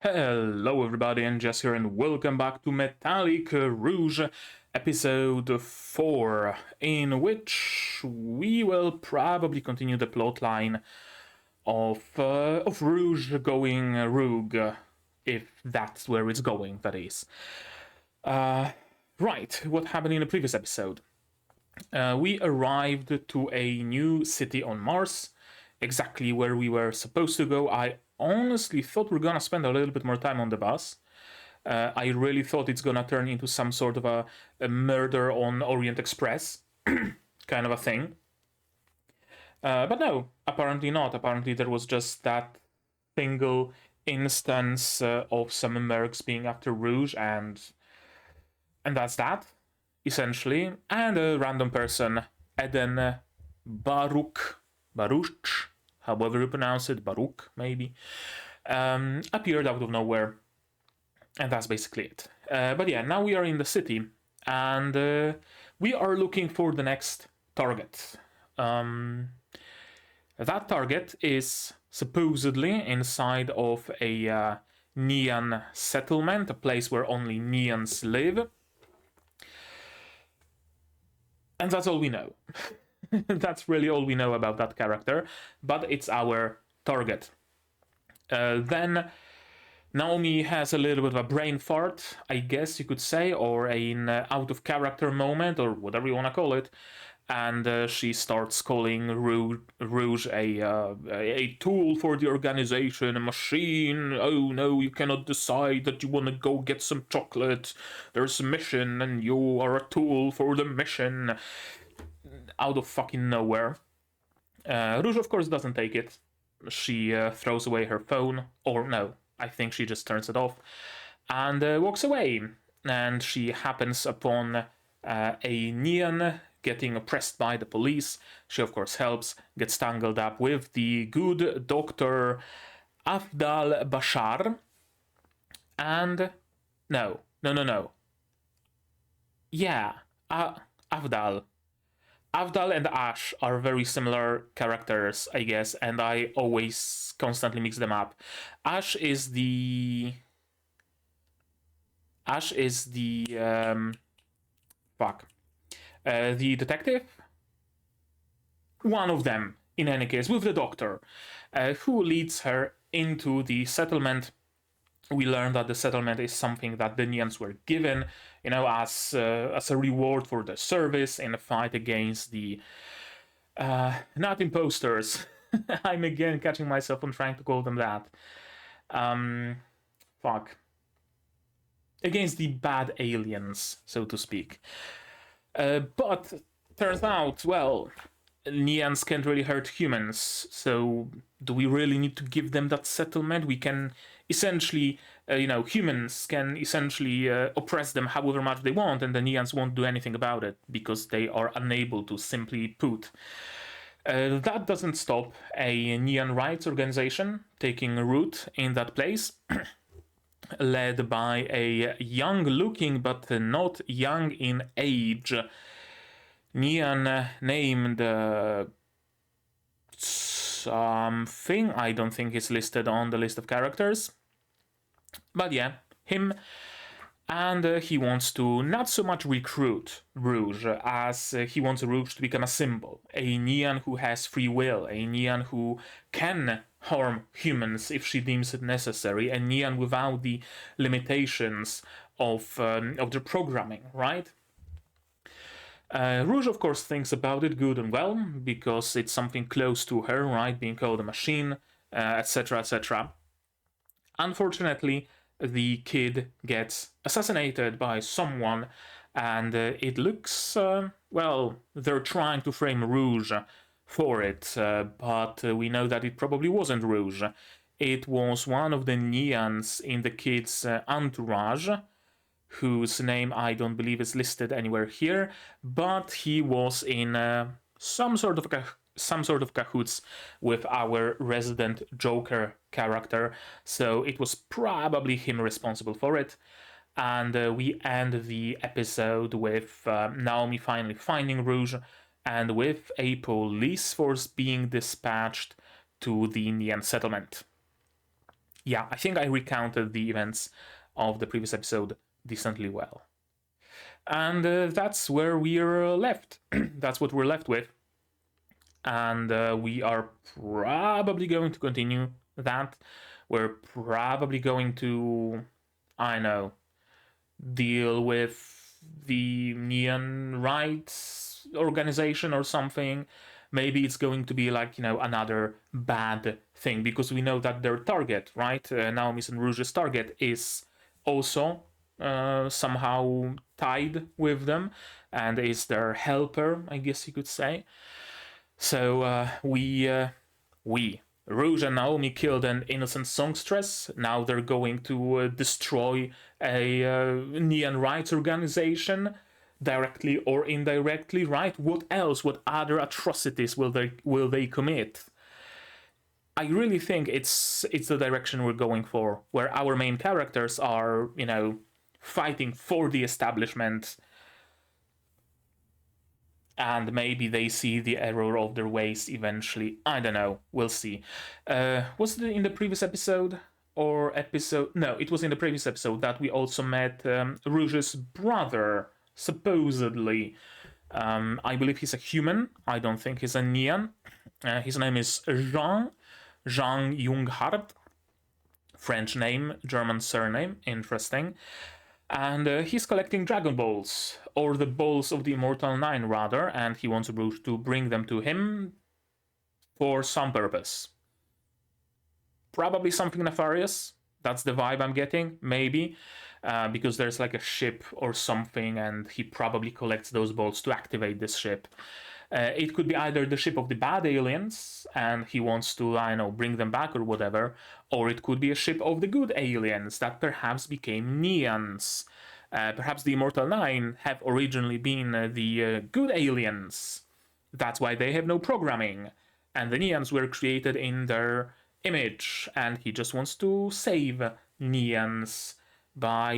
Hello everybody, and Jess here, and welcome back to Metallic Rouge, episode 4, in which we will probably continue the plotline of Rouge going rogue, if that's where it's going, that is. Right, what happened in the previous episode? We arrived to a new city on Mars, exactly where we were supposed to go. I honestly thought we're gonna spend a little bit more time on the bus. I really thought it's gonna turn into some sort of a murder on Orient Express kind of a thing. But no, apparently not. Apparently there was just that single instance of some mercs being after Rouge, and that's that, essentially. And a random person, Eden Baruch, however you pronounce it, Baruch maybe, appeared out of nowhere, and that's basically it. But yeah, now we are in the city, and we are looking for the next target. That target is supposedly inside of a Neon settlement, a place where only Neons live. And that's all we know. That's really all we know about that character, but it's our target. Then Naomi has a little bit of a brain fart, I guess you could say, or an out-of-character moment, or whatever you want to call it, and she starts calling Rouge a tool for the organization, a machine. Oh no, you cannot decide that you want to go get some chocolate. There's a mission, and you are a tool for the mission. Out of fucking nowhere. Rouge, of course, doesn't take it. She throws away her phone, or no, I think she just turns it off, and walks away. And she happens upon a Neon getting oppressed by the police. She, of course, helps, gets tangled up with the good Dr. Afdal Bashar. And no. Yeah, Afdal. Avdal and Ash are very similar characters, I guess, and I always constantly mix them up. Ash is the the detective? One of them, in any case, with the doctor, who leads her into the settlement. We learn that the settlement is something that the Neons were given, as a reward for their service in a fight against the not imposters. I'm again catching myself on trying to call them that. Against the bad aliens, so to speak. But turns out, well, Neons can't really hurt humans, so do we really need to give them that settlement? We can essentially, humans can essentially oppress them however much they want, and the Neons won't do anything about it because they are unable to, simply put. That doesn't stop a Neon rights organization taking root in that place, led by a young-looking but not young in age Neon named something. I don't think is listed on the list of characters. But yeah, him. And he wants to not so much recruit Rouge as he wants Rouge to become a symbol. A Neon who has free will. A Neon who can harm humans if she deems it necessary. A Neon without the limitations of their programming, right? Rouge, of course, thinks about it good and well, because it's something close to her, right? Being called a machine, etc., etc. Unfortunately, the kid gets assassinated by someone, and it looks, they're trying to frame Rouge for it, but we know that it probably wasn't Rouge. It was one of the Neons in the kid's entourage, whose name I don't believe is listed anywhere here, but he was in some sort of cahoots with our resident Joker character, so it was probably him responsible for it. And we end the episode with Naomi finally finding Rouge, and with a police force being dispatched to the Neon settlement. Yeah, I think I recounted the events of the previous episode decently well. And that's where we're left. That's what we're left with. And we are probably going to continue that. We're probably going to, I know, deal with the Neon Rights organization or something. Maybe it's going to be like, another bad thing, because we know that their target, right? Naomi's and Rouge's target is also somehow tied with them and is their helper, I guess you could say. So Rouge and Naomi killed an innocent songstress. Now they're going to destroy a Neon rights organization, directly or indirectly, right? What else? What other atrocities will they commit? I really think it's the direction we're going for, where our main characters are, fighting for the establishment, and maybe they see the error of their ways eventually. I don't know. We'll see. Was it in the previous episode? No, it was in the previous episode that we also met Rouge's brother, supposedly. I believe he's a human. I don't think he's a Neon. His name is Jean Junghart. French name, German surname. Interesting. And he's collecting Dragon Balls, or the Balls of the Immortal Nine, rather, and he wants Rouge to bring them to him for some purpose. Probably something nefarious. That's the vibe I'm getting, maybe. Because there's like a ship or something, and he probably collects those balls to activate this ship. It could be either the ship of the bad aliens, and he wants to, bring them back or whatever, or it could be a ship of the good aliens that perhaps became Neons. Perhaps the Immortal Nine have originally been the good aliens. That's why they have no programming. And the Neons were created in their image, and he just wants to save Neons by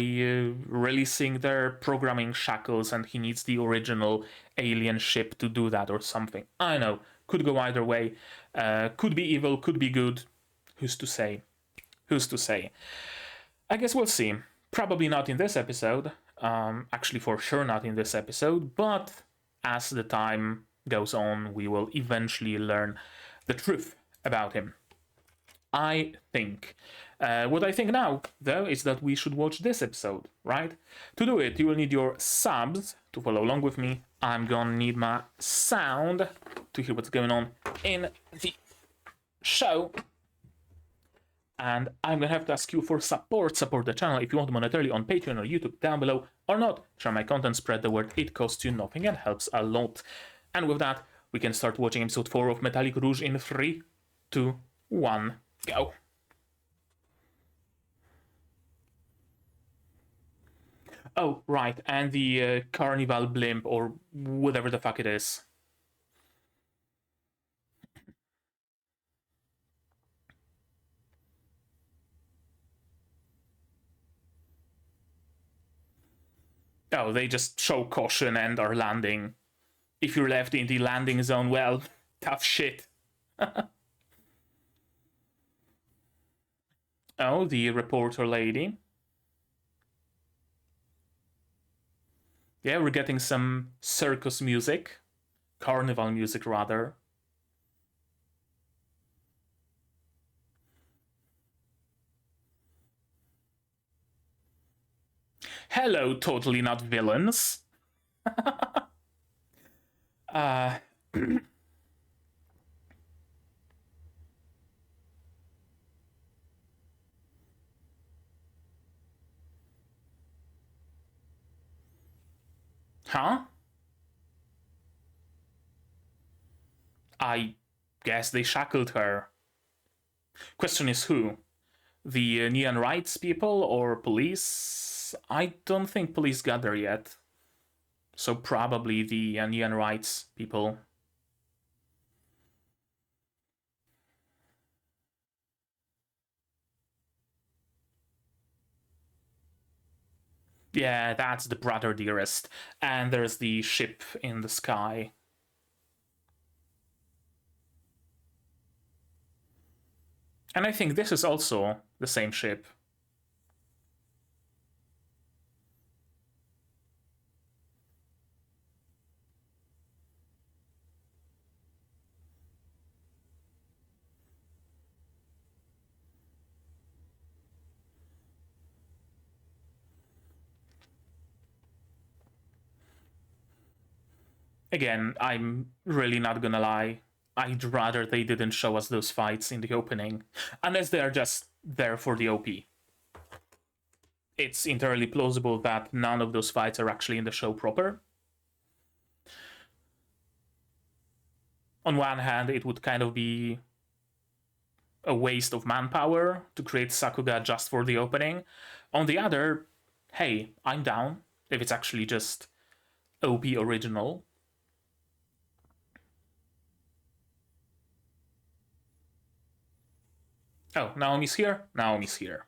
releasing their programming shackles, and he needs the original alien ship to do that or something. I know, could go either way. Could be evil, could be good. Who's to say? Who's to say? I guess we'll see. Probably not in this episode. Actually, for sure not in this episode, but as the time goes on, we will eventually learn the truth about him. I think. What I think now, though, is that we should watch this episode, right? To do it, you will need your subs to follow along with me. I'm gonna need my sound to hear what's going on in the show. And I'm gonna have to ask you for support. Support the channel if you want monetarily on Patreon or YouTube down below, or not. Share my content, spread the word. It costs you nothing and helps a lot. And with that, we can start watching episode 4 of Metallic Rouge in 3, 2, 1, go. Oh, right, and the carnival blimp, or whatever the fuck it is. Oh, they just show caution and are landing. If you're left in the landing zone, well, tough shit. Oh, the reporter lady. Yeah, we're getting some circus music. Carnival music, rather. Hello, totally not villains. Huh? I guess they shackled her. Question is who? The Neon Rights people or police? I don't think police got there yet. So probably the Neon Rights people. Yeah, that's the brother dearest. And there's the ship in the sky. And I think this is also the same ship. Again, I'm really not gonna lie. I'd rather they didn't show us those fights in the opening, unless they are just there for the OP. It's entirely plausible that none of those fights are actually in the show proper. On one hand, it would kind of be a waste of manpower to create Sakuga just for the opening. On the other, hey, I'm down if it's actually just OP original. Oh, Naomi's here? Naomi's here.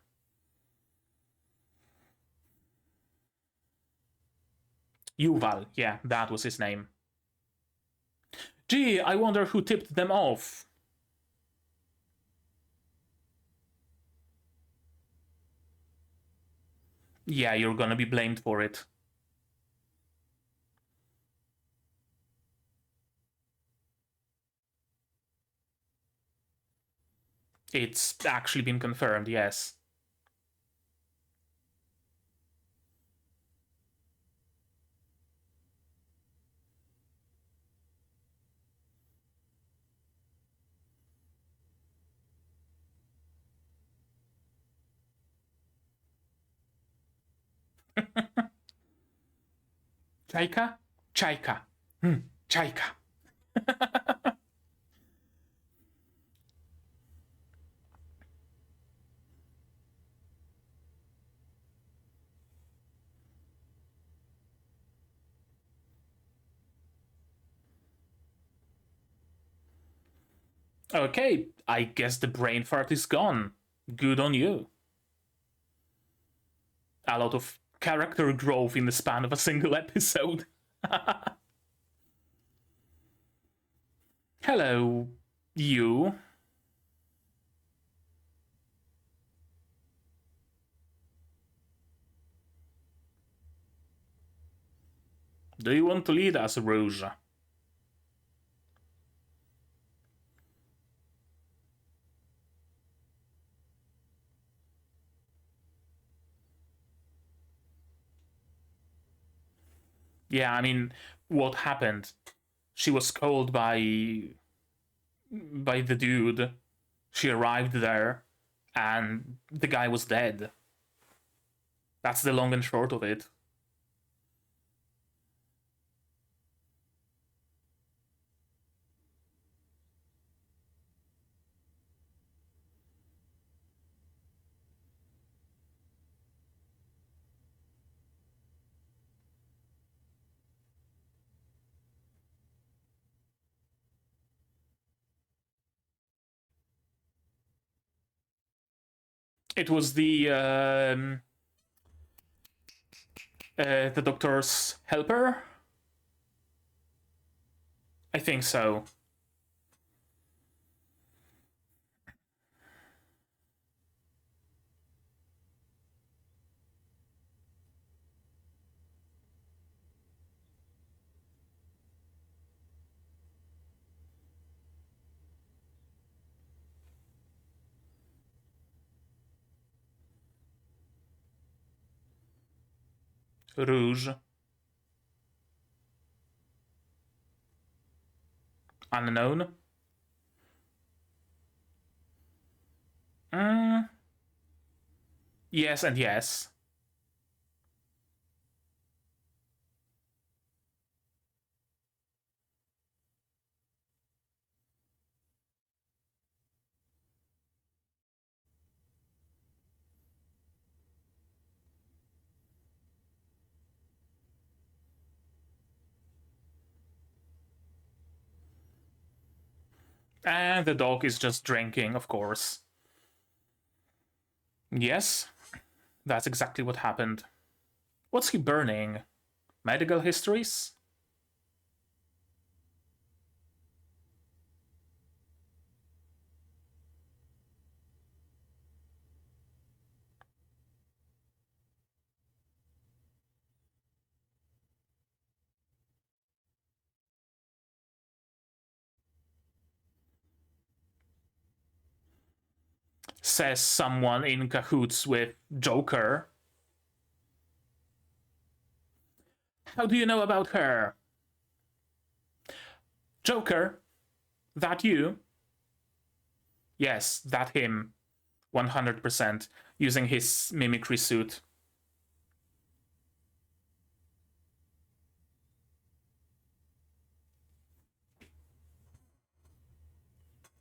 Yuval, yeah, that was his name. Gee, I wonder who tipped them off. Yeah, you're gonna be blamed for it. It's actually been confirmed, yes. Chaika? Chaika. Chaika. Okay, I guess the brain fart is gone. Good on you. A lot of character growth in the span of a single episode. Hello, you. Do you want to lead us, Rouge? Yeah, I mean, what happened? She was called by the dude. She arrived there, and the guy was dead. That's the long and short of it. It was the doctor's helper. I think so. Rouge. Unknown. Yes and yes. And the dog is just drinking, of course. Yes, that's exactly what happened. What's he burning? Medical histories? says someone in cahoots with Joker. How do you know about her? Joker? That you? Yes, that him. 100%. Using his mimicry suit.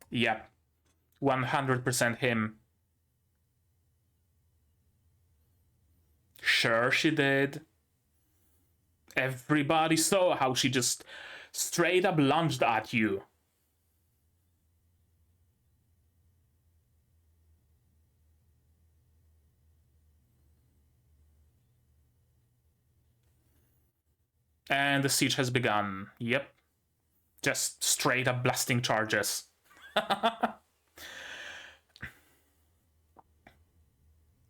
Yep. 100% him. Sure she did. Everybody saw how she just straight up lunged at you. And the siege has begun. Yep. Just straight up blasting charges.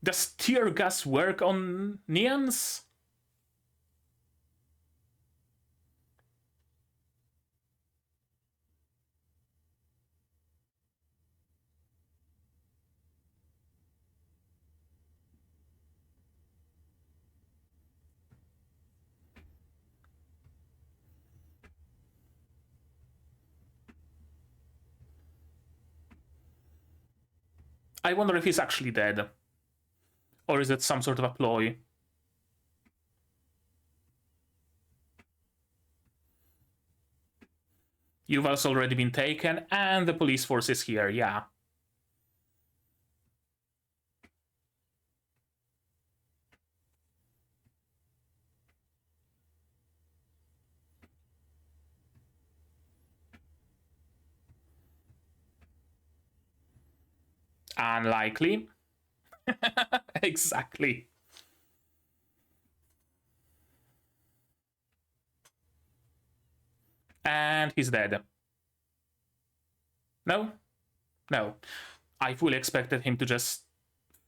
Does tear gas work on neons? I wonder if he's actually dead. Or is it some sort of a ploy? Yuval's already been taken, and the police force is here, yeah. Unlikely. Exactly. And he's dead. No? No. I fully expected him to just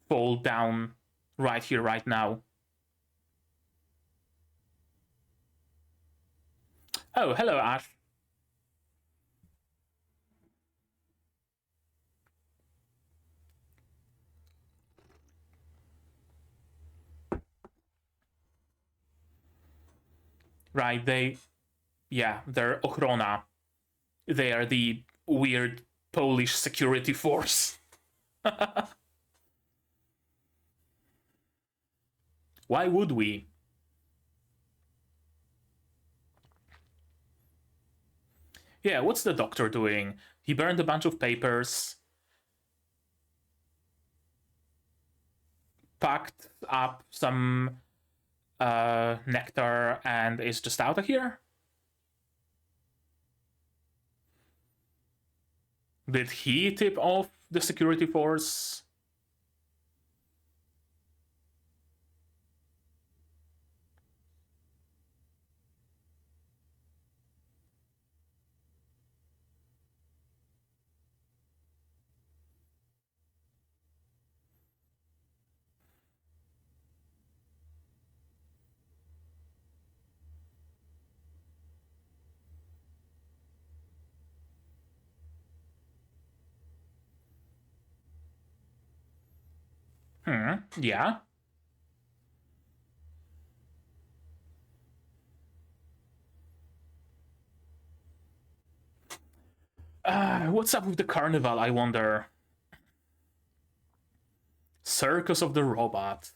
fall down right here, right now. Oh, hello, Ash. Right, they're Ochrona. They are the weird Polish security force. Why would we? Yeah, what's the doctor doing? He burned a bunch of papers, packed up some nectar, and is just out of here? Did he tip off the security force? Yeah. What's up with the carnival, I wonder? Circus of the Robot.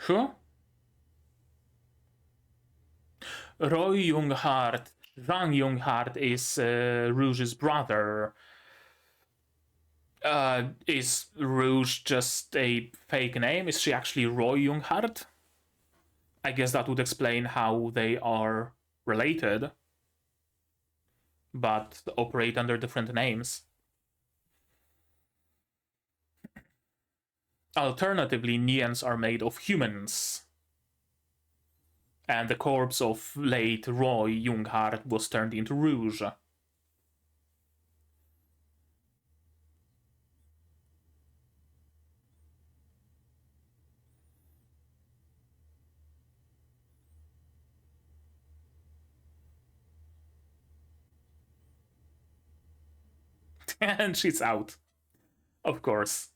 Who? Roy Junghart. Zhang Junghart is Rouge's brother. Is Rouge just a fake name? Is she actually Roy Junghart? I guess that would explain how they are related, but operate under different names. Alternatively, Nians are made of humans, and the corpse of late Roy Junghart was turned into Rouge. And she's out. Of course.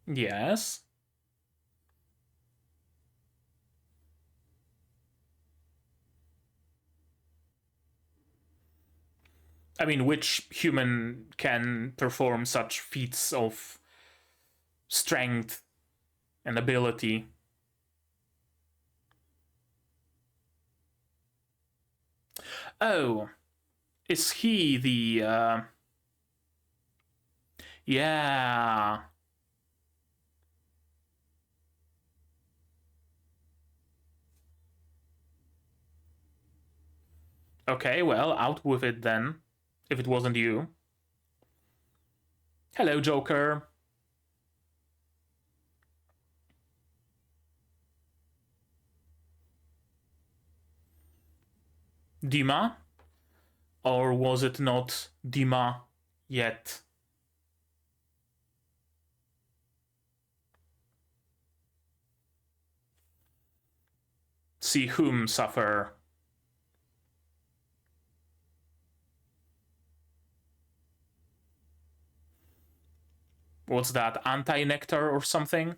Yes. I mean, which human can perform such feats of strength and ability? Oh, is he the, yeah. Okay, well, out with it then, if it wasn't you. Hello, Joker. Dima? Or was it not Dima yet? See whom suffer. What's that, anti-nectar or something?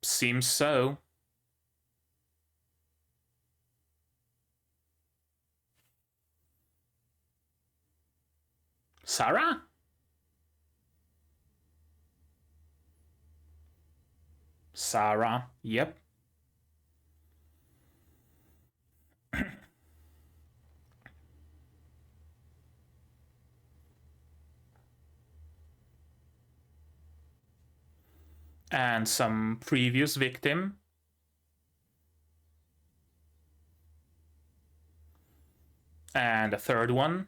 Seems so. Sarah? Sarah, yep. And some previous victim. And a third one.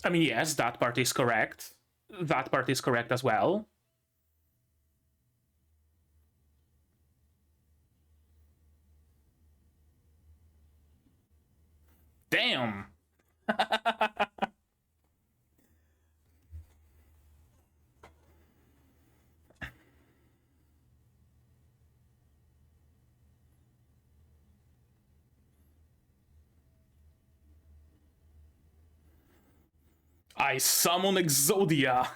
I mean, yes, that part is correct. That part is correct as well. Damn! I summon Exodia!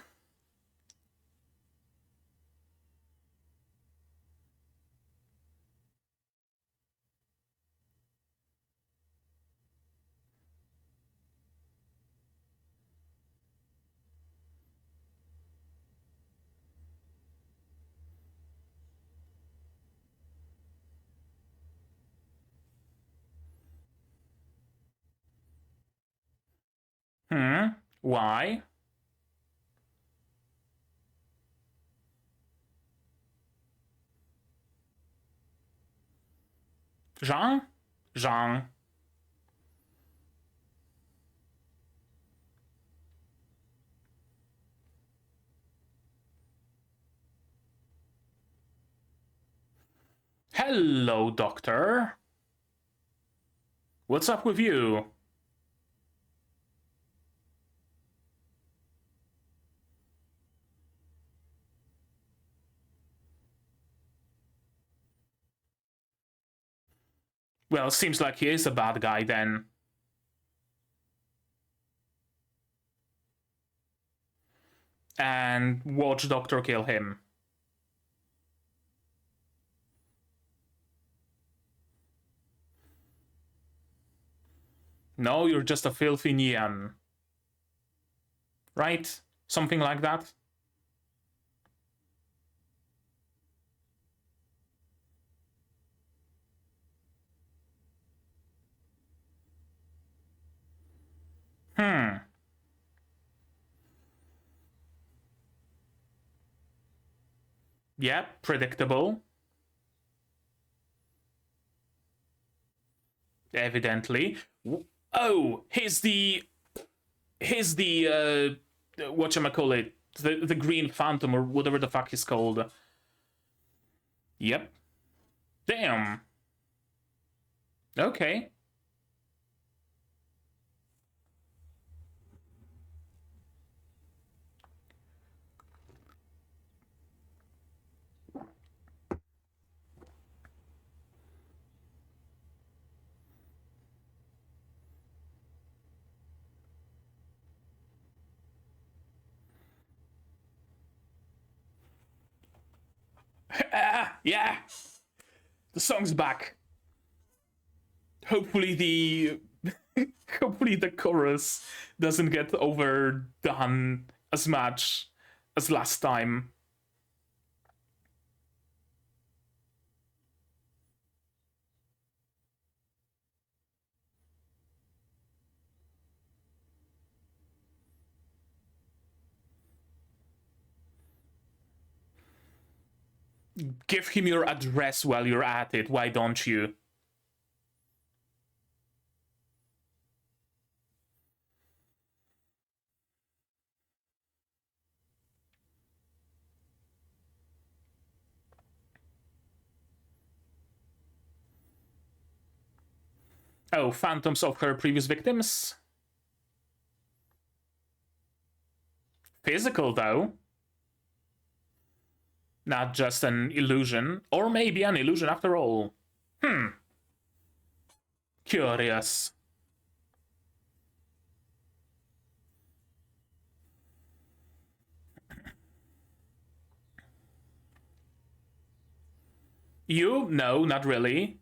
Why? Jean? Jean. Hello, Doctor. What's up with you? Well, seems like he is a bad guy then. And watch Doctor kill him. No, you're just a filthy Nian. Right? Something like that? Yeah, predictable. Evidently. Oh, he's the... he's the whatchamacallit, the Green Phantom or whatever the fuck he's called. Yep. Damn. Okay. Yeah. The song's back. Hopefully the hopefully the chorus doesn't get overdone as much as last time. Give him your address while you're at it, why don't you? Oh, phantoms of her previous victims? Physical, though. Not just an illusion. Or maybe an illusion after all. Curious. You? No, not really.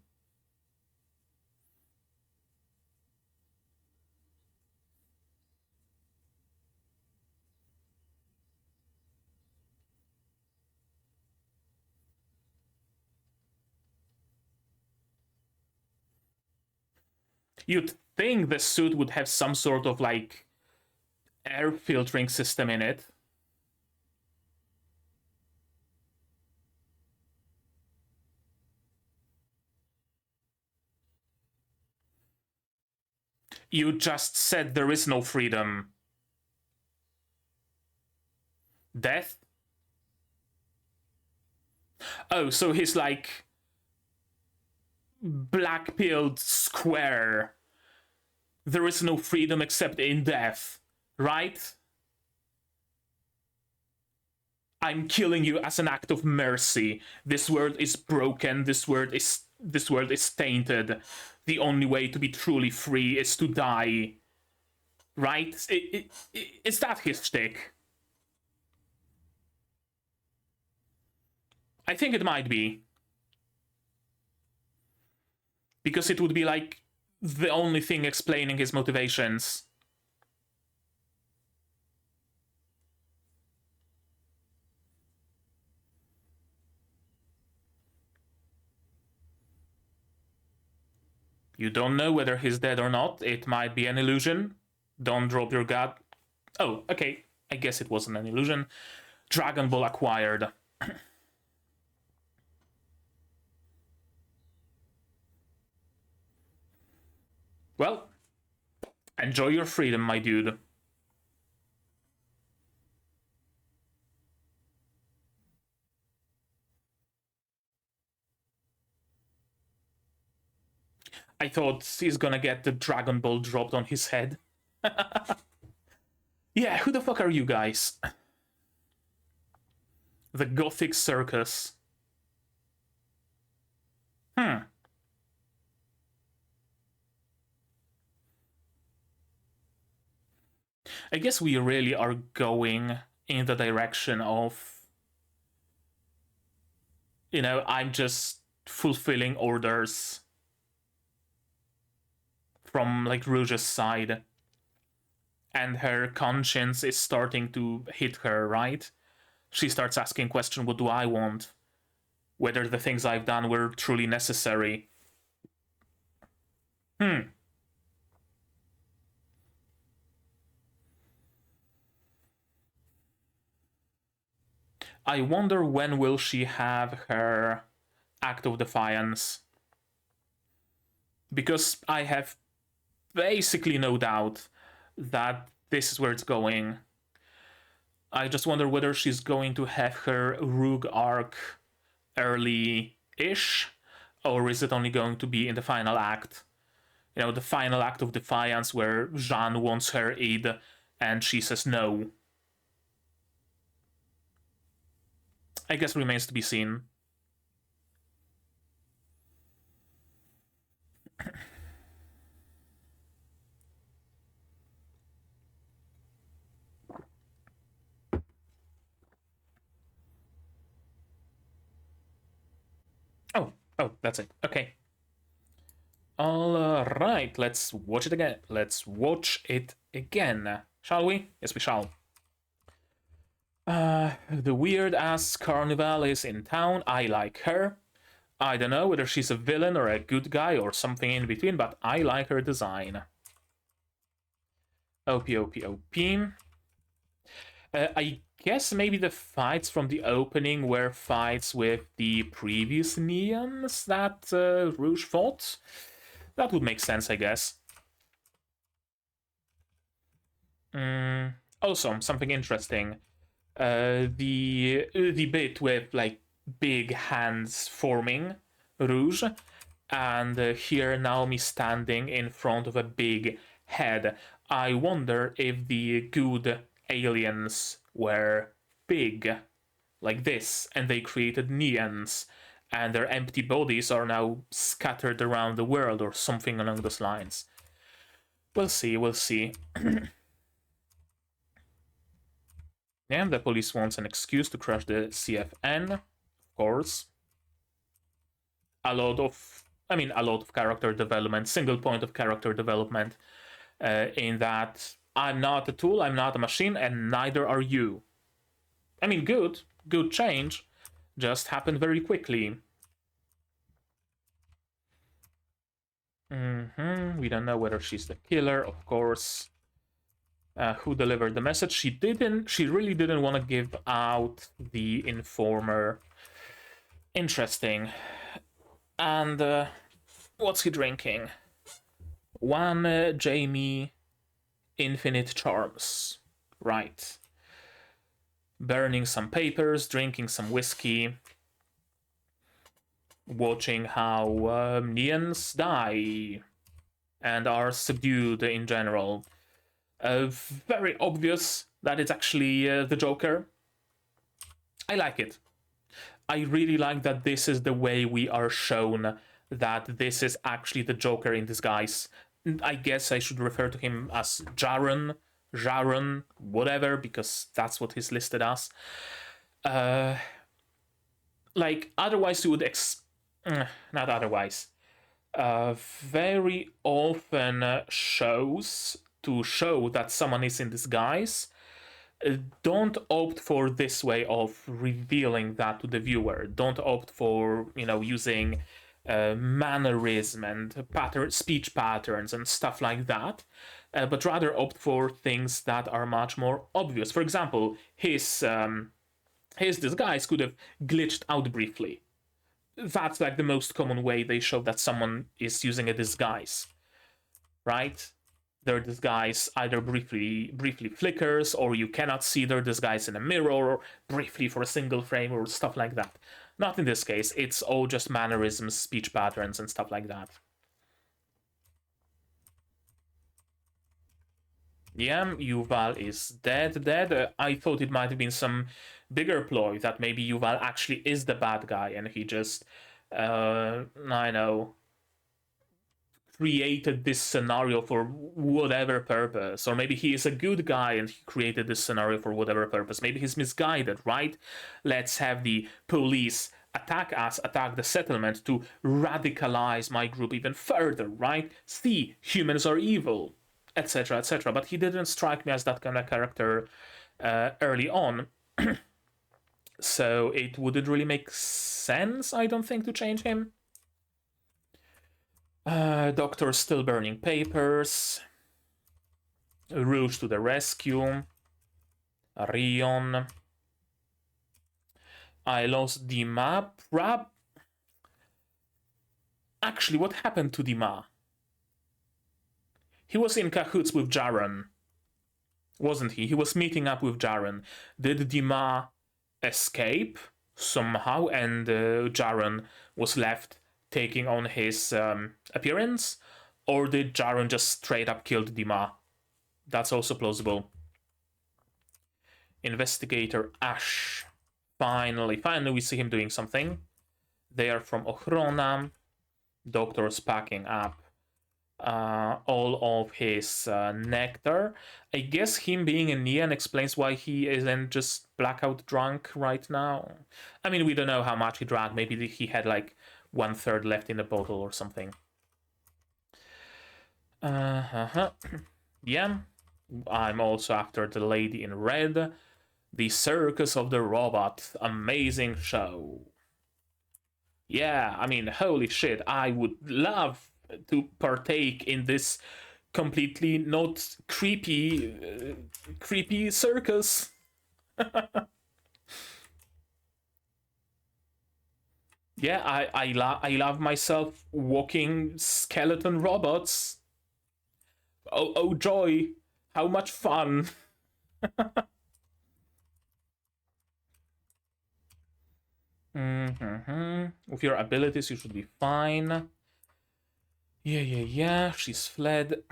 You'd think the suit would have some sort of, like, air filtering system in it. You just said there is no freedom. Death? Oh, so he's like black-pilled square. There is no freedom except in death, right? I'm killing you as an act of mercy. This world is broken. This world is tainted. The only way to be truly free is to die. Right? Is that his shtick? I think it might be. Because it would be like the only thing explaining his motivations. You don't know whether he's dead or not. It might be an illusion. Don't drop your guard. Oh, okay. I guess it wasn't an illusion. Dragon Ball acquired. Well, enjoy your freedom, my dude. I thought he's gonna get the Dragon Ball dropped on his head. Yeah, who the fuck are you guys? The Gothic Circus. I guess we really are going in the direction of, you know, I'm just fulfilling orders from, like, Rouge's side. And her conscience is starting to hit her, right? She starts asking questions, what do I want? Whether the things I've done were truly necessary. I wonder when will she have her act of defiance. Because I have basically no doubt that this is where it's going. I just wonder whether she's going to have her Rouge arc early-ish, or is it only going to be in the final act? You know, the final act of defiance where Jean wants her aid and she says no. I guess remains to be seen. Oh, that's it. Okay. All right, let's watch it again. Let's watch it again. Shall we? Yes, we shall. The weird-ass Carnival is in town. I like her. I don't know whether she's a villain or a good guy or something in between, but I like her design. OP. I guess maybe the fights from the opening were fights with the previous Neons that Rouge fought. That would make sense, I guess. Also, something interesting. The bit with, like, big hands forming Rouge, and here Naomi standing in front of a big head. I wonder if the good aliens were big, like this, and they created neons, and their empty bodies are now scattered around the world, or something along those lines. We'll see, we'll see. Yeah, the police wants an excuse to crush the CFN, of course. A lot of character development, single point of character development, in that I'm not a tool, I'm not a machine, and neither are you. I mean, good change, just happened very quickly. We don't know whether she's the killer, of course. Who delivered the message? She really didn't want to give out the informer. Interesting. And what's he drinking? One Jamie Infinite Charms. Right. Burning some papers, drinking some whiskey. Watching how Neons die and are subdued in general. Very obvious that it's actually the Joker. I like it. I really like that this is the way we are shown that this is actually the Joker in disguise. I guess I should refer to him as Jaron, whatever, because that's what he's listed as. Like, otherwise you would not otherwise. Very often shows to show that someone is in disguise don't opt for this way of revealing that to the viewer. Don't opt for, using mannerism and speech patterns and stuff like that, but rather opt for things that are much more obvious. For example, his disguise could have glitched out briefly. That's like the most common way they show that someone is using a disguise, right? Their disguise either briefly flickers, or you cannot see their disguise in a mirror, or briefly for a single frame, or stuff like that. Not in this case, it's all just mannerisms, speech patterns, and stuff like that. Yeah, Yuval is dead. I thought it might have been some bigger ploy, that maybe Yuval actually is the bad guy, and he just, I know, created this scenario for whatever purpose. Or maybe he is a good guy and he created this scenario for whatever purpose. Maybe he's misguided, right? Let's have the police attack us, attack the settlement to radicalize my group even further, right? See, humans are evil, etc., etc. But he didn't strike me as that kind of character early on. So it wouldn't really make sense, I don't think, to change him. Doctor still burning papers. Rouge to the rescue. Rion. I lost Dima. Actually, what happened to Dima? He was in cahoots with Jaron. wasn't he? He was meeting up with Jaren. Did Dima escape somehow, and Jaren was left taking on his appearance? Or did Jaren just straight up kill Dima? That's also plausible. Investigator Ash. Finally we see him doing something. They are from Ochrona. Doctor's packing up all of his nectar. I guess him being a Neon explains why he isn't just blackout drunk right now. I mean, we don't know how much he drank. Maybe he had like 1/3 left in the bottle or something. Yeah, I'm also after the lady in red. The Circus of the Robot. Amazing show. Yeah, I mean, holy shit, I would love to partake in this completely not creepy circus. Yeah, I love myself walking skeleton robots. Oh joy, how much fun. With your abilities, you should be fine. Yeah. She's fled.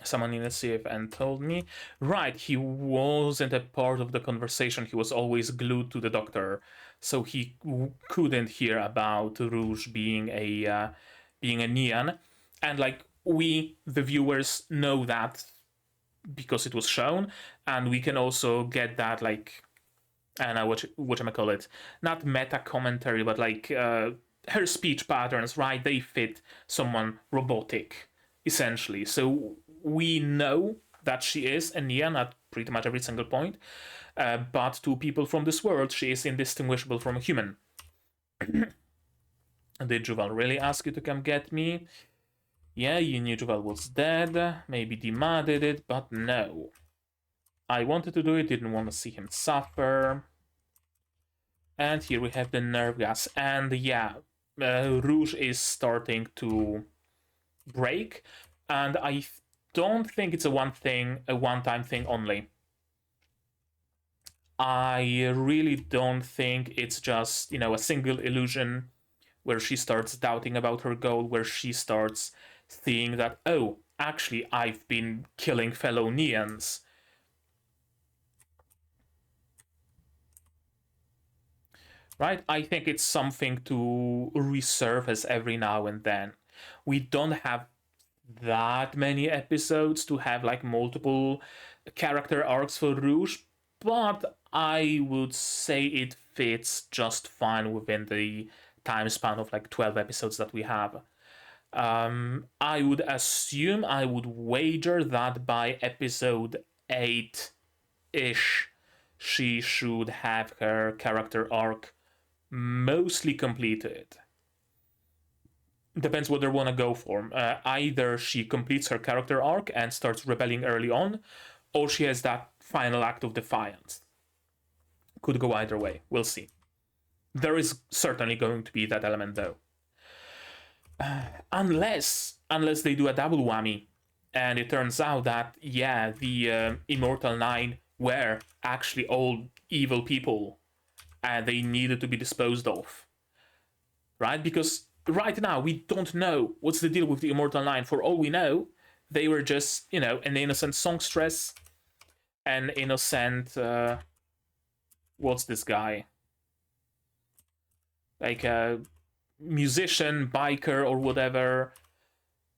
Someone in the CFN told me. Right, he wasn't a part of the conversation. He was always glued to the doctor, so he couldn't hear about Rouge being a Neon. And like we, the viewers, know that because it was shown, and we can also get that like, I don't know what I call it, not meta commentary, but like her speech patterns, right? They fit someone robotic, essentially. So we know that she is a Neon at pretty much every single point, but to people from this world, she is indistinguishable from a human. Did Juval really ask you to come get me? Yeah, you knew Juval was dead. Maybe Dima did it, but no. I wanted to do it, didn't want to see him suffer. And here we have the nerve gas. And yeah, Rouge is starting to break. And I don't think it's a one-time thing only. I really don't think it's just, a single illusion where she starts doubting about her goal, where she starts seeing that, oh, actually, I've been killing fellow Neons. Right? I think it's something to resurface every now and then. We don't have that many episodes to have like multiple character arcs for Rouge, but I would say it fits just fine within the time span of like 12 episodes that we have. I would assume, I would wager that by episode 8-ish, she should have her character arc mostly completed. Depends what they want to go for. Either she completes her character arc and starts rebelling early on, or she has that final act of defiance. Could go either way. We'll see. There is certainly going to be that element, though. Unless they do a double whammy, and it turns out that, yeah, the Immortal Nine were actually all evil people, and they needed to be disposed of. Right? Because right now, we don't know what's the deal with the Immortal Nine. For all we know, they were just, an innocent songstress, an innocent... what's this guy? Like a musician, biker, or whatever.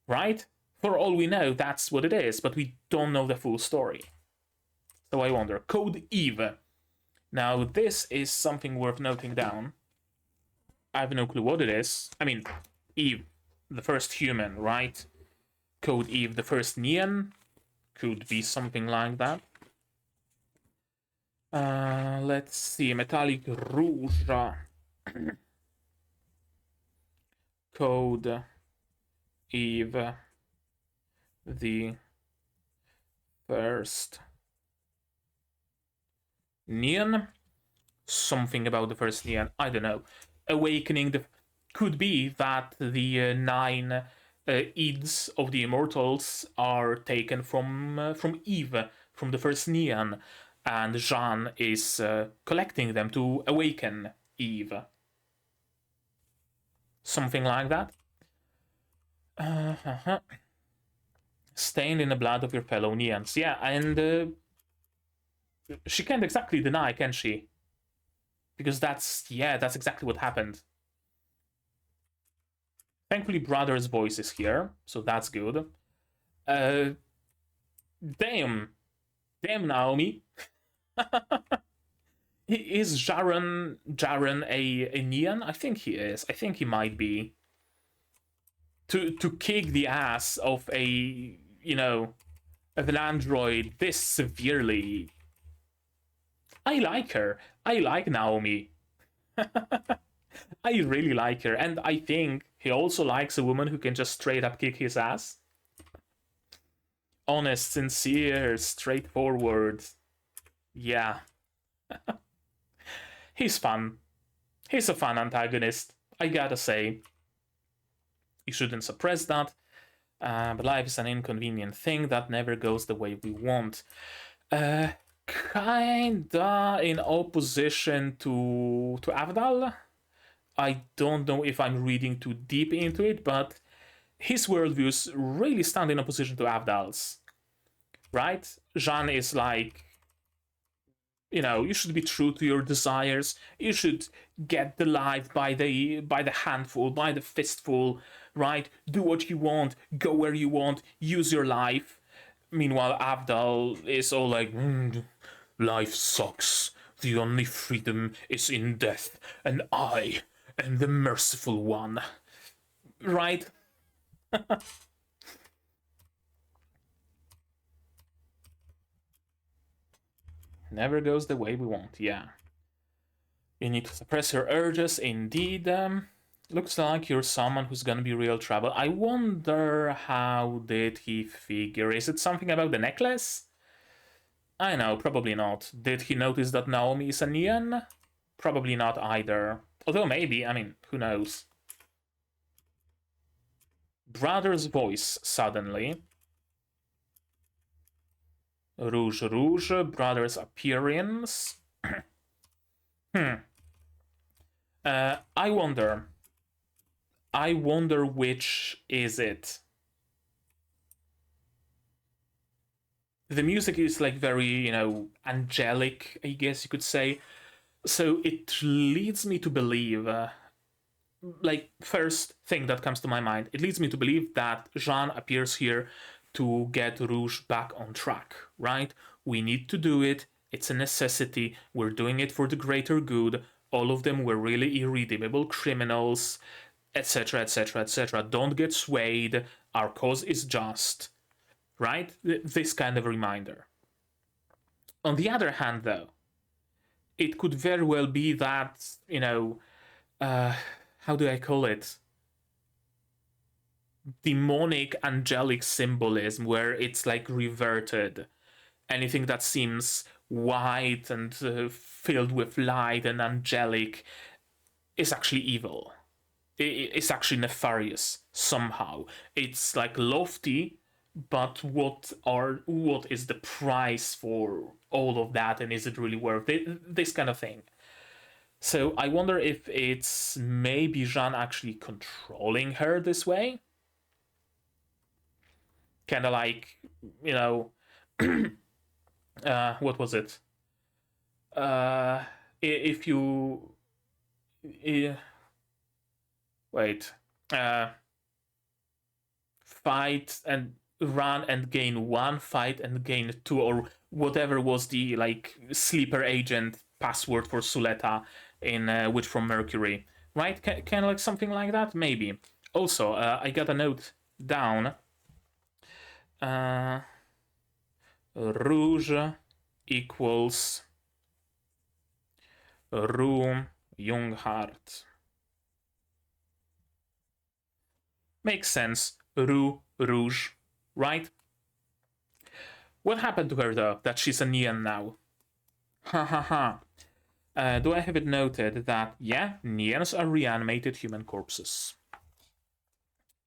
Right? For all we know, that's what it is, but we don't know the full story. So I wonder. Code Eve. Now, this is something worth noting down. I have no clue what it is. I mean, Eve, the first human, right? Code Eve, the first Neon. Could be something like that. Let's see. Metallic Rouge. Code Eve, the first Neon. Something about the first Neon. I don't know. Awakening the... Could be that the 9 Ids of the Immortals are taken from Eve, from the first Neon, and Jean is collecting them to awaken Eve. Something like that. Stained in the blood of your fellow Neons. Yeah, and she can't exactly deny, can she? Because that's exactly what happened. Thankfully, Brother's voice is here, so that's good. Damn, Naomi. Is Jaren a Neon? I think he is. I think he might be. To kick the ass of of an android this severely. I like her. I like Naomi. I really like her, and I think he also likes a woman who can just straight up kick his ass. Honest, sincere, straightforward. Yeah. He's fun. He's a fun antagonist, I gotta say. You shouldn't suppress that, but life is an inconvenient thing that never goes the way we want. Kinda in opposition to Avdal. I don't know if I'm reading too deep into it, but his worldviews really stand in opposition to Avdal's. Right? Jean is like, you should be true to your desires. You should get the life by the handful, by the fistful, right? Do what you want, go where you want, use your life. Meanwhile, Avdal is all like, life sucks. The only freedom is in death, and I am the merciful one. Right? Never goes the way we want, yeah. You need to suppress your urges, indeed. Looks like you're someone who's gonna be real trouble. I wonder how did he figure? Is it something about the necklace? I know, probably not. Did he notice that Naomi is a Neon? Probably not either. Although maybe, I mean, who knows? Brother's voice, suddenly. Rouge, Brother's appearance. I wonder which is it. The music is like very, angelic, I guess you could say. So it leads me to believe, first thing that comes to my mind, it leads me to believe that Jean appears here to get Rouge back on track, right? We need to do it. It's a necessity. We're doing it for the greater good. All of them were really irredeemable criminals, etc., etc., etc. Don't get swayed. Our cause is just, right? This kind of reminder. On the other hand, though, it could very well be that, how do I call it? Demonic angelic symbolism where it's like reverted. Anything that seems white and filled with light and angelic is actually evil. It's actually nefarious somehow. It's like lofty, but what is the price for all of that, and is it really worth it? This kind of thing. So I wonder if it's maybe Jean actually controlling her this way. Kind of like, what was it? If you wait, fight and run and gain one, fight and gain two, or whatever was the sleeper agent password for Suleta in Witch from Mercury, right? Kind of like something like that, maybe. Also, I got a note down. Rouge equals Rue Junghardt. Makes sense. Rouge, right? What happened to her, though, that she's a Neon now? Ha ha ha. Do I have it noted that, yeah, Neons are reanimated human corpses.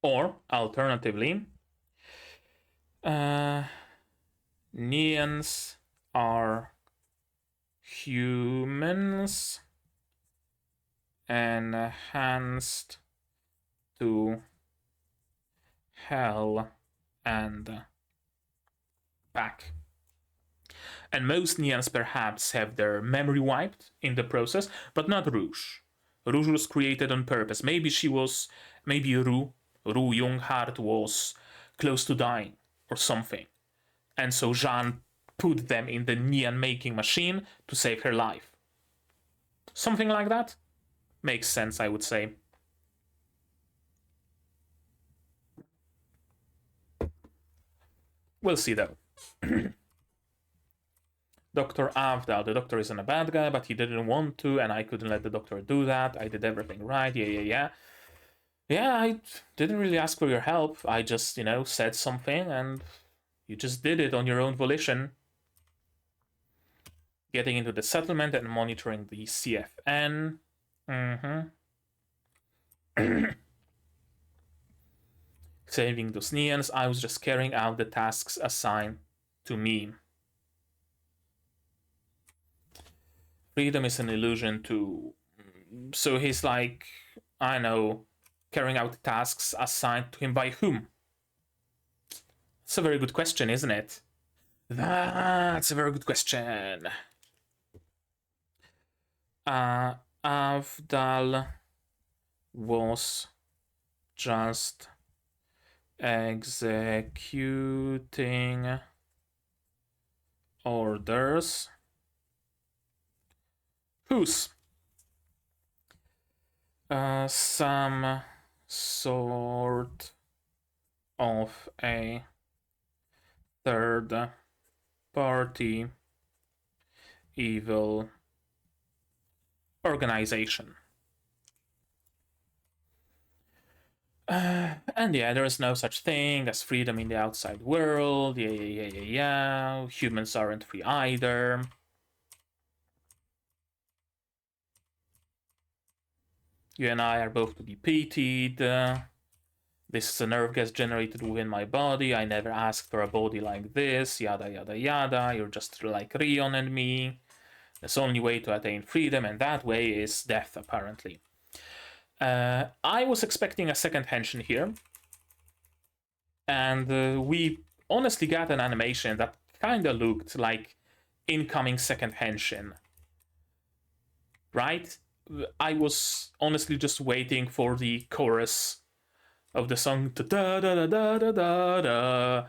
Or, alternatively, Neans are humans enhanced to hell and back. And most Neans perhaps have their memory wiped in the process, but not Rouge. Rouge was created on purpose. Maybe Ru Junghart was close to dying or something. And so Jeanne put them in the Nean making machine to save her life. Something like that makes sense, I would say. We'll see though. Dr. Avdal, the doctor isn't a bad guy, but he didn't want to, and I couldn't let the doctor do that. I did everything right, yeah. Yeah, I didn't really ask for your help. I just, said something, and you just did it on your own volition. Getting into the settlement and monitoring the CFN. Saving those Neans, I was just carrying out the tasks assigned to me. Freedom is an illusion too. So he's like, I know, carrying out tasks assigned to him by whom? It's a very good question, isn't it? That's a very good question. Avdal was just executing orders. Whose? Some sort of a third party evil organization. And yeah, there is no such thing as freedom in the outside world. Yeah. Humans aren't free either. You and I are both to be pitied. This is a nerve gas generated within my body. I never asked for a body like this. Yada, yada, yada. You're just like Rion and me. There's only way to attain freedom, and that way is death, apparently. I was expecting a second henshin here. And we honestly got an animation that kind of looked like incoming second henshin. Right? I was honestly just waiting for the chorus of the song, da da da da da da da,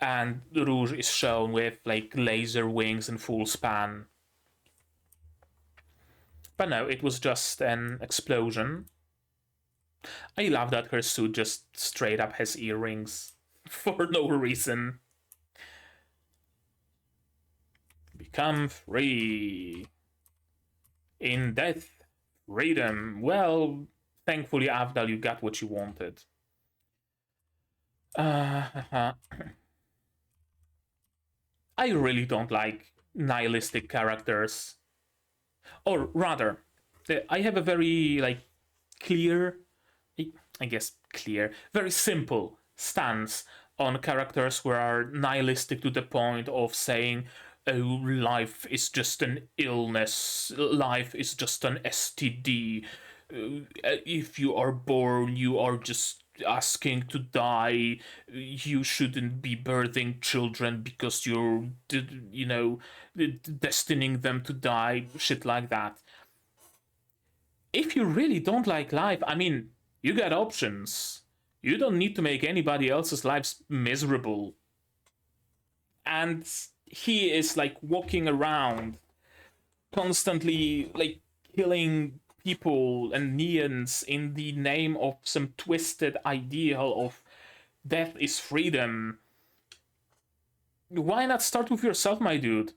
and Rouge is shown with like laser wings and full span. But no, it was just an explosion. I love that her suit just straight up has earrings for no reason. Become free. In death, freedom. Well, thankfully, Avdal, you got what you wanted. I really don't like nihilistic characters. Or rather, I have a very, clear, very simple stance on characters who are nihilistic to the point of saying, oh, life is just an illness, life is just an STD. If you are born, you are just asking to die. You shouldn't be birthing children because you're, destining them to die. Shit like that. If you really don't like life, I mean, you got options. You don't need to make anybody else's lives miserable. And he is walking around constantly killing people and Neans in the name of some twisted ideal of death is freedom. Why not start with yourself, my dude?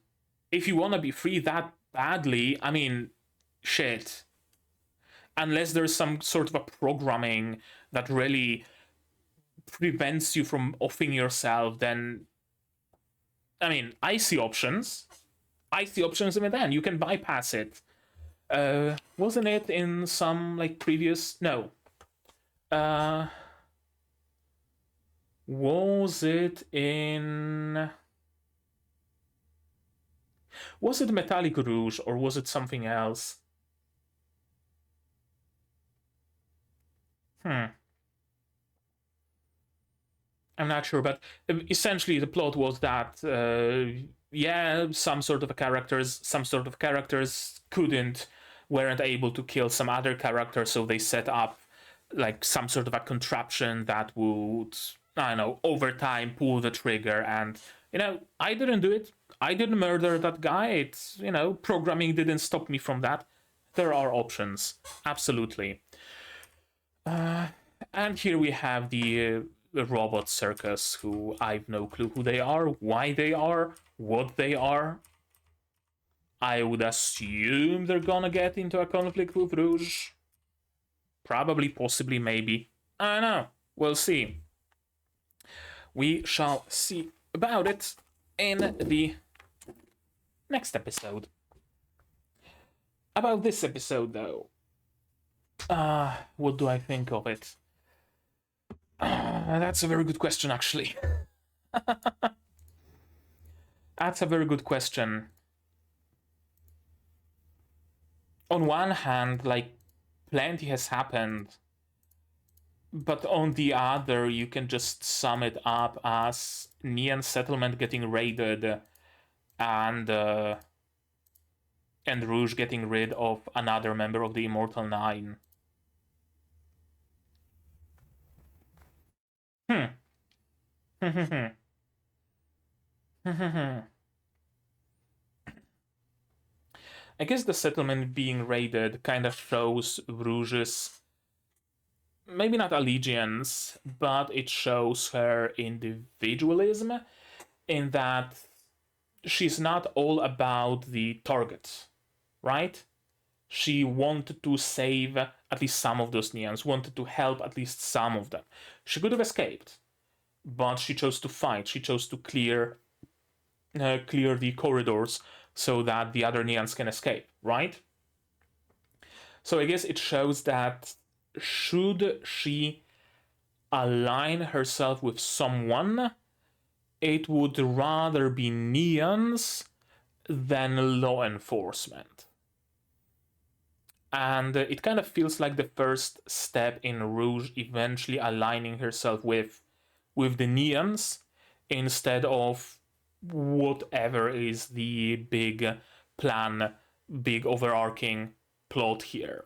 If you want to be free that badly, I mean, shit. Unless there's some sort of a programming that really prevents you from offing yourself, then I mean, I see options. Even then. You can bypass it. Wasn't it in some previous? No. Was it in... Was it Metallic Rouge, or was it something else? I'm not sure, but essentially the plot was that, yeah, some sort of characters weren't able to kill some other characters, so they set up like some sort of a contraption that would, I don't know, over time pull the trigger. And, you know, I didn't do it. I didn't murder that guy. It's, you know, programming didn't stop me from that. There are options. Absolutely. And here we have the robot circus, who I've no clue who they are, why they are, what they are. I would assume they're gonna get into a conflict with Rouge. Probably, possibly, maybe. I don't know. We'll see. We shall see about it in the next episode. About this episode, though. What do I think of it? That's a very good question, actually. That's a very good question. On one hand, like, plenty has happened, but on the other, you can just sum it up as Neon settlement getting raided and Rouge getting rid of another member of the Immortal Nine. I guess the settlement being raided kind of shows Rouge's, maybe not allegiance, but it shows her individualism, in that she's not all about the target, right? She wanted to save at least some of those Neons, wanted to help at least some of them. She could have escaped, but she chose to fight. She chose to clear the corridors so that the other Neons can escape, right? So I guess it shows that should she align herself with someone, it would rather be Neons than law enforcement. And it kind of feels like the first step in Rouge eventually aligning herself with the Neons instead of whatever is the big plan, big overarching plot here.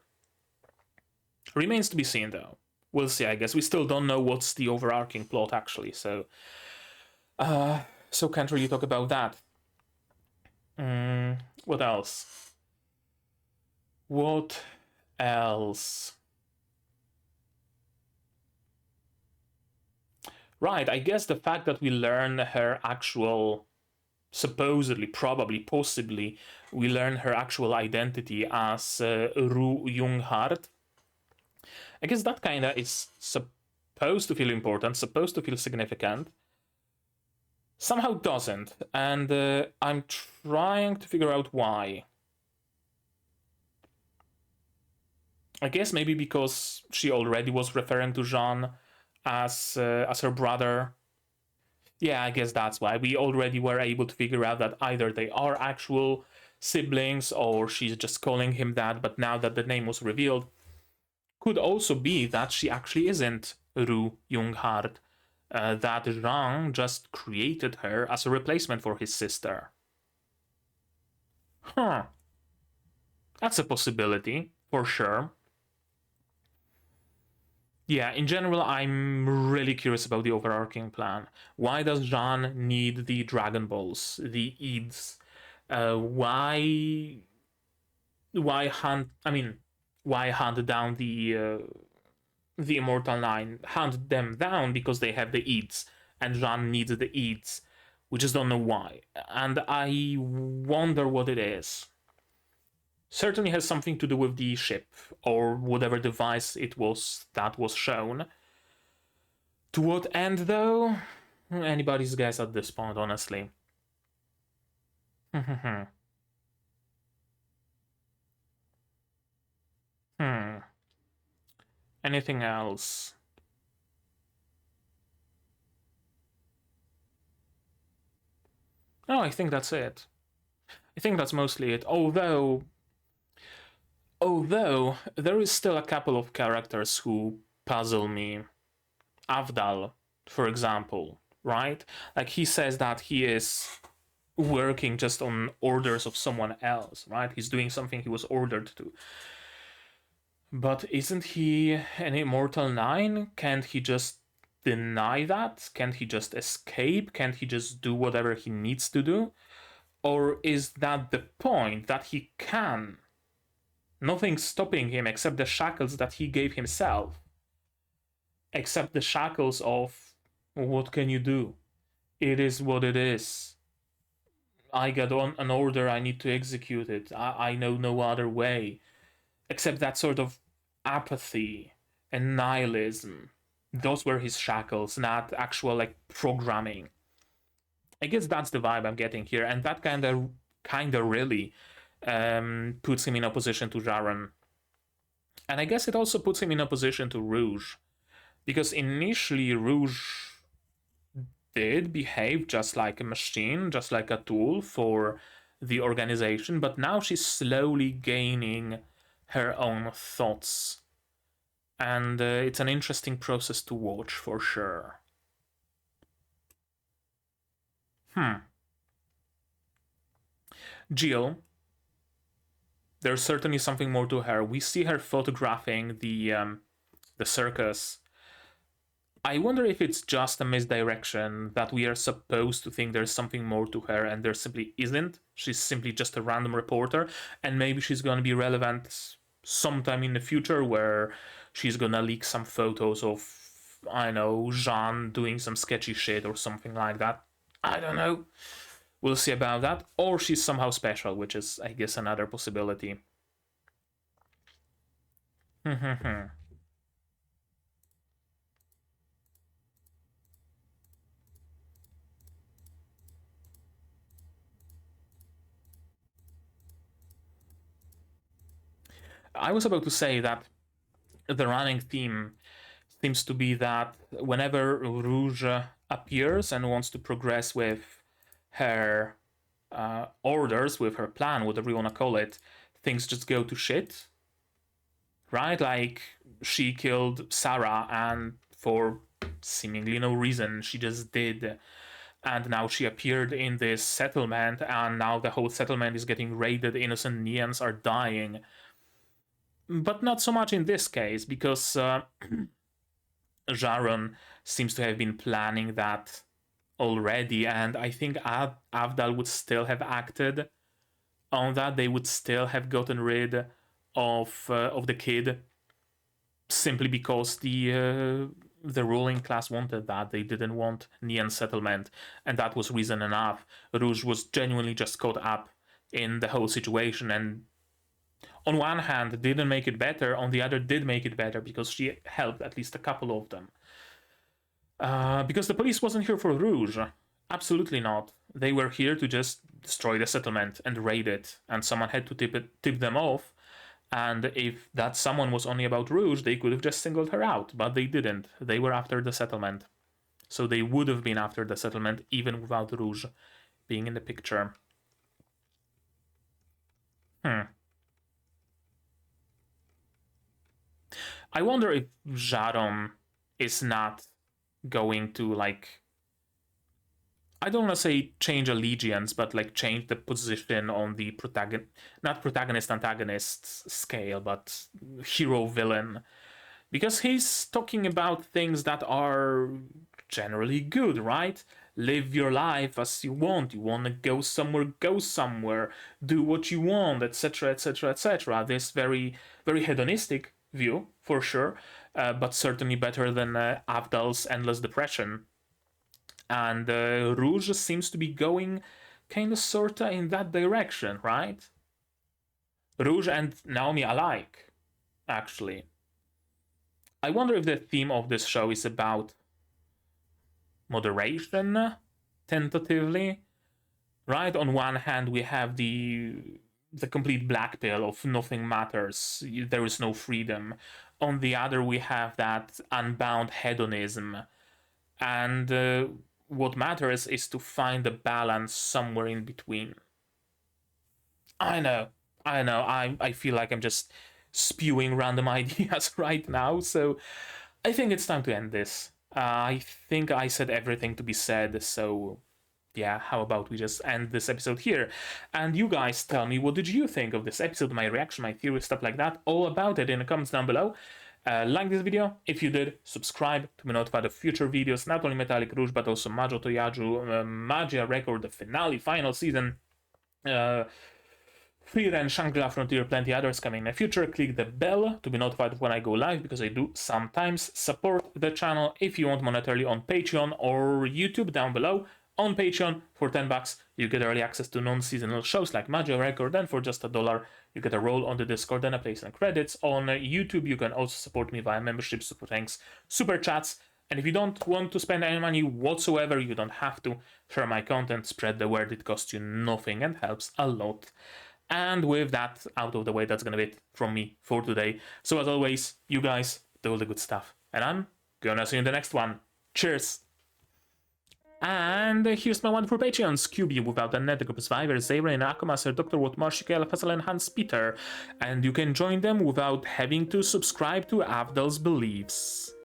Remains to be seen, though. We'll see, I guess. We still don't know what's the overarching plot, actually, so can't really talk about that. What else? What else? Right, I guess the fact that we learn her actual, supposedly, probably, possibly, we learn her actual identity as Ru Junghart. I guess that kinda is supposed to feel important, supposed to feel significant. Somehow doesn't, and I'm trying to figure out why. I guess maybe because she already was referring to Jean as her brother. Yeah, I guess that's why. We already were able to figure out that either they are actual siblings or she's just calling him that, but now that the name was revealed, could also be that she actually isn't Ru Junghart, that Jean just created her as a replacement for his sister. Huh. That's a possibility, for sure. Yeah, in general, I'm really curious about the overarching plan. Why does Jean need the Dragon Balls, the Eads? Why hunt? I mean, why hunt down the Immortal Nine? Hunt them down because they have the Eads, and Jean needs the Eads. We just don't know why, and I wonder what it is. Certainly has something to do with the ship, or whatever device it was that was shown. To what end, though? Anybody's guess at this point, honestly. Anything else? No, I think that's it. I think that's mostly it. Although there is still a couple of characters who puzzle me. Avdal, for example, right? Like he says that he is working just on orders of someone else, right? He's doing something he was ordered to. But isn't he an Immortal 9? Can't he just deny that? Can't he just escape? Can't he just do whatever he needs to do? Or is that the point, that he can? Nothing's stopping him except the shackles that he gave himself. Except the shackles of, what can you do? It is what it is. I got on an order, I need to execute it. I know no other way. Except that sort of apathy and nihilism. Those were his shackles, not actual like programming. I guess that's the vibe I'm getting here, and that kind of really puts him in opposition to Jaron. And I guess it also puts him in opposition to Rouge, because initially Rouge did behave just like a machine, just like a tool for the organization, but now she's slowly gaining her own thoughts. And it's an interesting process to watch for sure. Jill, there's certainly something more to her. We see her photographing the circus. I wonder if it's just a misdirection, that we are supposed to think there's something more to her and there simply isn't. She's simply just a random reporter, and maybe she's going to be relevant sometime in the future where she's going to leak some photos of, I know, Jean doing some sketchy shit or something like that. I don't know. We'll see about that. Or she's somehow special, which is, I guess, another possibility. I was about to say that the running theme seems to be that whenever Rouge appears and wants to progress with her orders, with her plan, whatever you want to call it, things just go to shit. Right? Like, she killed Sarah, and for seemingly no reason, she just did. And now she appeared in this settlement, and now the whole settlement is getting raided, innocent Nians are dying. But not so much in this case, because Jaron seems to have been planning that already, and I think Avdal would still have acted on that. They would still have gotten rid of the kid simply because the ruling class wanted that. They didn't want Nian settlement, and that was reason enough. Rouge was genuinely just caught up in the whole situation, and on one hand didn't make it better, on the other did make it better because she helped at least a couple of them. Because the police wasn't here for Rouge. Absolutely not. They were here to just destroy the settlement and raid it, and someone had to tip them off. And if that someone was only about Rouge, they could have just singled her out, but they didn't. They were after the settlement. So they would have been after the settlement even without Rouge being in the picture. I wonder if Jaron is not going to, like, I don't want to say change allegiance, but like change the position on the not protagonist antagonist scale, but hero villain, because he's talking about things that are generally good, right? Live your life as you want. You want to go somewhere, do what you want, etc., etc., etc. This very, very hedonistic view for sure, but certainly better than Avdal's endless depression. And Rouge seems to be going kind of sorta in that direction, right? Rouge and Naomi alike, actually. I wonder if the theme of this show is about moderation, tentatively. Right? On one hand, we have the complete black pill of nothing matters, there is no freedom. On the other, we have that unbound hedonism. And what matters is to find the balance somewhere in between. I know, I feel like I'm just spewing random ideas right now, so I think it's time to end this. I think I said everything to be said, so yeah, how about we just end this episode here? And you guys tell me, what did you think of this episode, my reaction, my theory, stuff like that, all about it in the comments down below. Like this video if you did, subscribe to be notified of future videos, not only Metallic Rouge, but also Majo to Yajuu, Magia Record, the finale, final season, Frieren, Shangri-La Frontier, plenty others coming in the future. Click the bell to be notified when I go live, because I do sometimes. Support the channel if you want monetarily on Patreon or YouTube down below. On Patreon, for $10, you get early access to non-seasonal shows like Majo Record, and for just $1, you get a role on the Discord and a place and credits. On YouTube, you can also support me via membership, super thanks, super chats. And if you don't want to spend any money whatsoever, you don't have to. Share my content, spread the word, it costs you nothing and helps a lot. And with that out of the way, that's gonna be it from me for today. So as always, you guys do all the good stuff. And I'm gonna see you in the next one. Cheers! And here's my wonderful Patreons: QB Without a Net, the Group Survivor, Zayrain, Akumaster, Dr. Watt, Marshikel, Faisal, and Hans Peter. And you can join them without having to subscribe to Avdal's Beliefs.